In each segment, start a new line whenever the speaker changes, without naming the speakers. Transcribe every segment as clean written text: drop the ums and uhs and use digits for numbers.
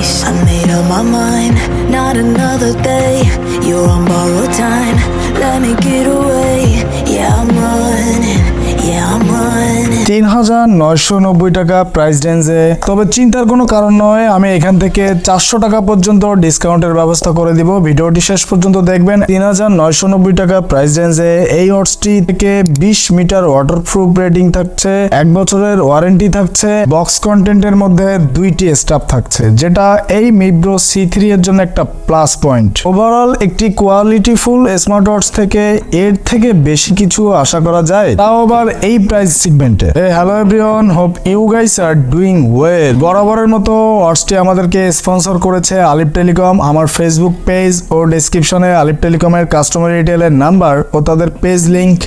place. I made up my mind, not another day. You're on borrowed time, let me get away. Yeah, I'm running, yeah, I'm running.
৩,৯৯০ টাকা price রেঞ্জে। তবে চিন্তার কোনো কারণ নয়, আমি এখান থেকে 400 টাকা পর্যন্ত ডিসকাউন্টের ব্যবস্থা করে দিব। ভিডিওটি শেষ পর্যন্ত দেখবেন। ৩,৯৯০ টাকা প্রাইস রেঞ্জে এই ওয়াচটি থেকে 20 মিটার ওয়াটারপ্রুফ রেটিং থাকছে, 1 বছরের ওয়ারেন্টি থাকছে, বক্স কন্টেন্টের মধ্যে 2টি স্ট্র্যাপ থাকছে, যেটা এই মিব্রো C3 এর জন্য একটা প্লাস পয়েন্ট। ওভারঅল একটি কোয়ালিটিফুল স্মার্ট ওয়াচ থেকে এর থেকে বেশি কিছু আশা করা যায়, তাও আবার এই প্রাইস সেগমেন্টে। Hello everyone, hope you guys are doing well. বরাবরের মতো ওয়াচটি আমাদেরকে স্পন্সর করেছে আলিপ টেলিকম। আমার ফেসবুক পেজ ও ডেসক্রিপশনে আলিপ টেলিকমের কাস্টমার রিটেলের নাম্বার ও তাদের পেজ লিংক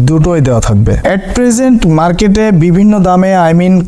দুটোই দেওয়া থাকবে। এট প্রেজেন্ট মার্কেটে বিভিন্ন দামে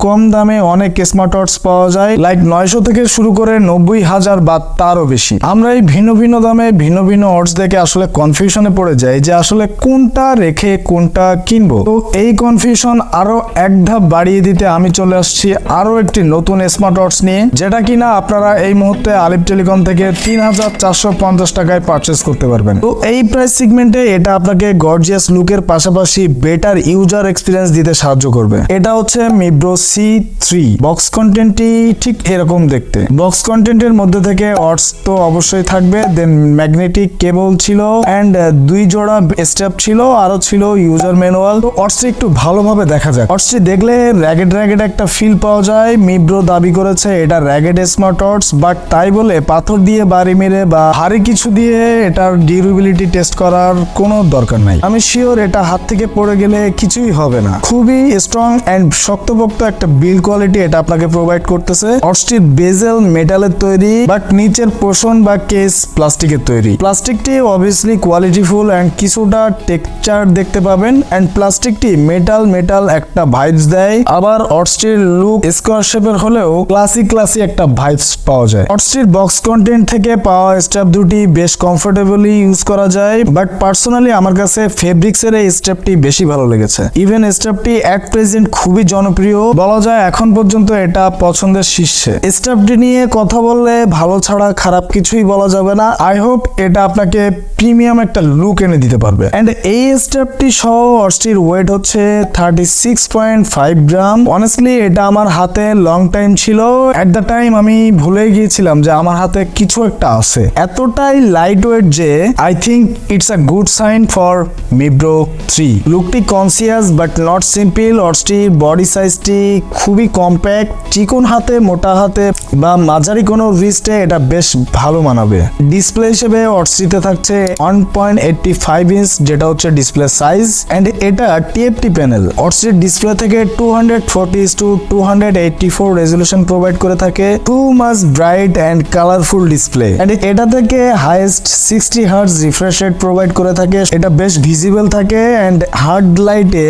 কম দামে অনেক স্মার্ট ওয়াচ পাওয়া যায়, লাইক 900 থেকে শুরু করে 90,000 বা তারও বেশি। আমরা এই ভিন্ন ভিন্ন দামে ভিন্ন ভিন্ন ওয়াচ দেখে আসলে কনফিউশনে পড়ে যাই যে আসলে কোনটা রেখে কোনটা কিনবো। তো এই কনফিউশন আরো এক ধাপ বাড়িয়ে দিতে আমি চলে আসছি আরো একটি নতুন স্মার্ট ওয়াচ নিয়ে, যেটা কিনা আপনারা এই মুহূর্তে আলিপ টেলিকম থেকে 3,450 টাকায় পারচেস করতে পারবেন। তো এই প্রাইস সেগমেন্টে এটা আপনাকে গর্জিয়াস লুকের পাশাপাশি বেটার ইউজার এক্সপিরিয়েন্স দিতে সাহায্য করবে। এটা হচ্ছে মিব্রো C3। বক্স কন্টেন্টটি ঠিক এরকম দেখতে। বক্স কন্টেন্টের মধ্যে থেকে ওয়াচ তো অবশ্যই থাকবে, দেন ম্যাগনেটিক কেবল ছিল এন্ড 2 জোড়া স্ট্র্যাপ ছিল, আরো ছিল ইউজার ম্যানুয়াল। তো ওয়াচটি একটু ভালোভাবে দেখা যায়। ওয়াচটি দেখলে র্যাগেড একটা ফিল পাওয়া যায়। মিব্রো দাবি করেছে এটা র্যাগেড স্মার্ট ওয়াচ, বাট তাই বলে পাথর দিয়ে বাড়ি মেরে বা ভারী কিছু দিয়ে এটার ডিউরেবিলিটি টেস্ট করার কোনো দরকার নাই। আমি শিওর এটা হাত থেকে পড়ে গেলে কিছুই হবে না। খুবই স্ট্রং এন্ড শক্তপোক্ত একটা বিল্ড কোয়ালিটি এটা আপনাকে প্রোভাইড করতেছে। ওয়াচটির বেজেল মেটালের তৈরি, বাট নিচের পোর্শন বা কেস প্লাস্টিকের তৈরি। প্লাস্টিকটি অবভিয়াসলি কোয়ালিটিফুল এন্ড কিছুটা টেক্সচার দেখতে পাবেন, এন্ড প্লাস্টিকটি মেটাল একটা ভাইবস দেয়। আবার ওয়াচটির লুক স্কোয়ার শেপের হলেও ক্লাসি একটা ভাইবস পাওয়া যায়। ওয়াচটির বক্স কন্টেন্ট থেকে পাওয়া স্ট্র্যাপ দুটি বেশ কমফোর্টেবলি ইউজ করা যায়, বাট পার্সোনালি আমার কাছে ফেব্রিক্স এর এই স্ট্র্যাপটি বেশি ভালো লেগেছে। ইভেন স্ট্র্যাপটি এট প্রেজেন্ট খুবই জনপ্রিয়, বলা যায় এখন পর্যন্ত এটা পছন্দের শীর্ষে। স্ট্র্যাপটি নিয়ে কথা বললে ভালো ছাড়া খারাপ কিছুই বলা যাবে না। আই হোপ এটা আপনাকে প্রিমিয়াম একটা লুক এনে দিতে পারবে। এন্ড এই স্ট্র্যাপটি সহ ওয়াচটির ওয়েট হচ্ছে 36.5 গ্রাম। অনেস্টলি এটা আমার হাতে লং টাইম ছিল। এট দ্য টাইম আমি ভুলে গিয়েছিলাম যে আমার হাতে কিছু একটা আছে। এতটাই লাইট ওয়েট যে I think it's a good sign for Mibro 3। লুকটি কনসিয়াস বাট নট সিম্পল। ওয়াচটির বডি সাইজটি খুবই কম্প্যাক্ট, চিকন হাতে, মোটা হাতে বা মাঝারি কোনো রিস্টে এটা বেশ ভালো মানাবে। ডিসপ্লে হিসেবে ওয়াচটিতে থাকছে 1.85 ইঞ্চ, যেটা হচ্ছে ডিসপ্লে সাইজ, এন্ড এটা TFT প্যানেল। ওয়াচটির ডিসপ্লে থেকে 240x284 রেজলিউশন প্রোভাইড করে থাকে। Too much bright and colourful display, and এটা থেকে highest 60 hertz refresh rate provide করে থাকে। এটা বেশ ভিজিবল থাকে এন্ড হার্ড লাইটে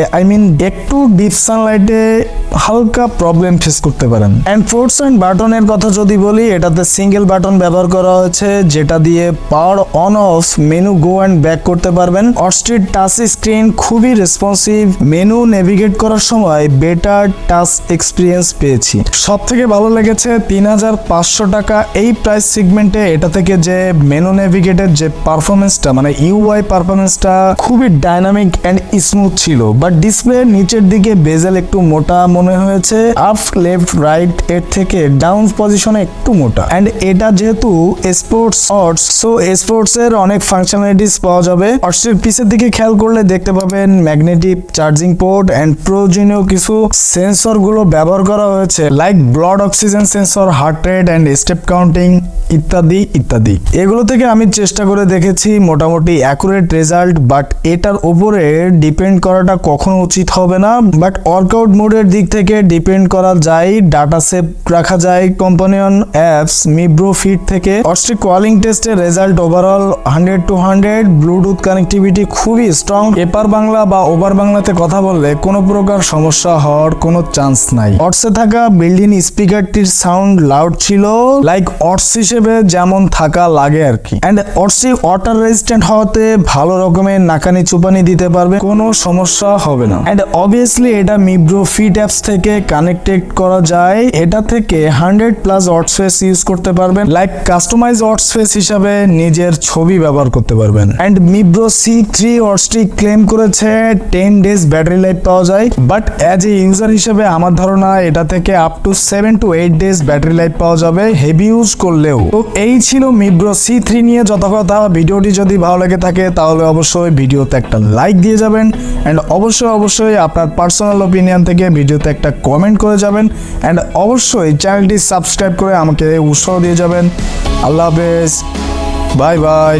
একটু ডিপ সানলাইটে হালকা প্রবলেম ফেস করতে পারেন। এন্ড ফোর্স এন্ড বাটনের কথা যদি বলি, এটাতে সিঙ্গেল বাটন ব্যবহার করা হয়েছে, যেটা দিয়ে power on off menu go and back করতে পারবেন। ওয়াচটির টাচ স্ক্রিন খুবই রেসপন্সিভ। মেনু নেভিগেট করার সময় বেটার টাচ এক্সপিরিয়েন্স পেয়েছি। সব থেকে ভালো লেগেছে 3,500 টাকা এই প্রাইস সেগমেন্টে এটা থেকে যে মেনু নেভিগেটের যে পারফরমেন্সটা, মানে UI পারফরমেন্সটা খুবই ডাইনামিক এন্ড স্মুথ ছিল। বাট ডিসপ্লে নিচের দিকে বেজেল একটু মোটা মনে হয়েছে। আপ লেফট রাইট এর থেকে ডাউন পজিশনে একটু মোটা। এন্ড এটা যেহেতু স্পোর্টস ওয়াচ, সো স্পোর্টস এর অনেক ফাংশনালিটিস পাওয়া যাবে। ওয়াচটির পিছের দিকে খেয়াল করলে দেখতে পাবেন ম্যাগনেটিক চার্জিং পোর্ট এন্ড প্রয়োজনীয় কিছু সেন্সর গুলো ব্যবহার করা হয়েছে, like blood oxygen sensor, heart rate and step counting ইত্যাদি। এগুলো থেকে আমি চেষ্টা করে দেখেছি মোটামুটি অ্যাকুরেট রেজাল্ট, বাট এটার উপরে ডিপেন্ড করাটা কখনো উচিত হবে না। বাট ওয়ার্কআউট মোডের দিক থেকে ডিপেন্ড করা যায়, ডাটা সেভ রাখা যায় কোম্পানিয়ন অ্যাপস মিব্রো ফিট থেকে। ওয়াচটি কলিং টেস্টের রেজাল্ট ওভারঅল 100/100। ব্লুটুথ কানেক্টিভিটি খুবই স্ট্রং। এপার বাংলা বা ওভার বাংলাতে কথা বললে কোনো প্রকার সমস্যা হওয়ার কোনো চান্স নাই। ওয়াচে থাকা বিল্ডিং স্পিকারটির সাউন্ড লাউড ছিল, লাইক ওয়াচ হিসেবে যেমন থাকা লাগে আর কি। এন্ড ওয়াচটি ওয়াটার রেজিস্ট্যান্ট হওয়াতে ভালো রকমের নাকানি চুপানি দিতে পারবেন, কোনো সমস্যা হবে না। এন্ড অবভিয়াসলি এটা মিব্রো ফিট অ্যাপস থেকে কানেক্টেড করা যায়। এটা থেকে 100+ ওয়াটস ফেস ইউজ করতে পারবেন, লাইক কাস্টমাইজ ওয়াটস ফেস হিসাবে নিজের ছবি ব্যবহার করতে পারবেন। এন্ড মিব্রো C3 ওয়াটসটি ক্লেম করেছে 10 ডেজ ব্যাটারি লাইফ পাওয়া যায়, বাট অ্যাজ এ ইউজার হিসেবে আমার ধারণা এটা থেকে up to 7 to 8 days battery life পাওয়া যাবে হেভি ইউজ করলেও। তো এই ছিল মিব্রো C3 নিয়ে যত কথা। ভিডিওটি যদি ভালো লেগে থাকে তাহলে অবশ্যই ভিডিওতে একটা লাইক দিয়ে যাবেন এন্ড অবশ্যই আপনার পার্সোনাল ওপিনিয়ন থেকে ভিডিওতে একটা কমেন্ট করে যাবেন এন্ড অবশ্যই চ্যানেলটি সাবস্ক্রাইব করে আমাকে উৎসাহ দিয়ে যাবেন। আল্লাহ হাফেজ, বাই বাই।